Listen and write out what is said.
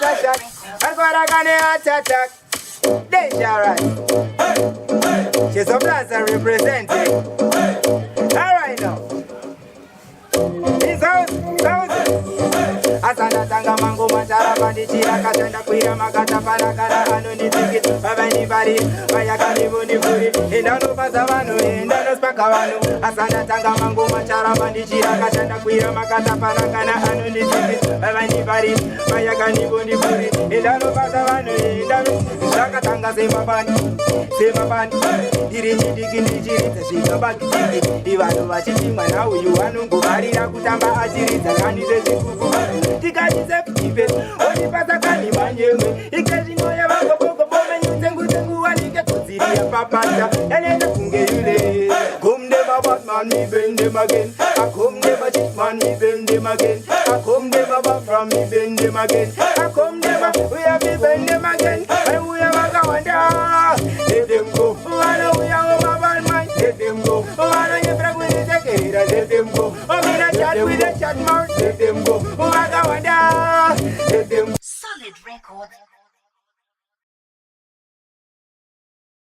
attack. And for a gun attack. Dangerous. She's a blaster representing. Alright now. It's out. Asana tanga mango machara pandichira katenda kuira makata panakara anonitiki babani bari bayakani buni buri indano pasavanu indano spakavanu asana tanga mango machara pandichira katenda kuira makata panakara anonitiki babani bari bayakani buni buri indano pasavanu indano shakatanga semabani irichidiki ndichiritsa zvikabakitiki ivanu vachitimwa nauyu vanongovarira kutamba achiritsa kani zvezvikuku tikachise kuchipe onipasakani manyemwe ikazvinoya vangobogobona nyutsengu wanike kudziriya papata yanene kunge yule come never bad man me bend them again I come never cheat man me bend them again I come never back from me bend them again I come never we have me bend them again and we have a kawanda let them go I know we are over bad man let them go I know you brag with the jacket let them go I'm in a chat with a chat mouth let them go let them Solid Records.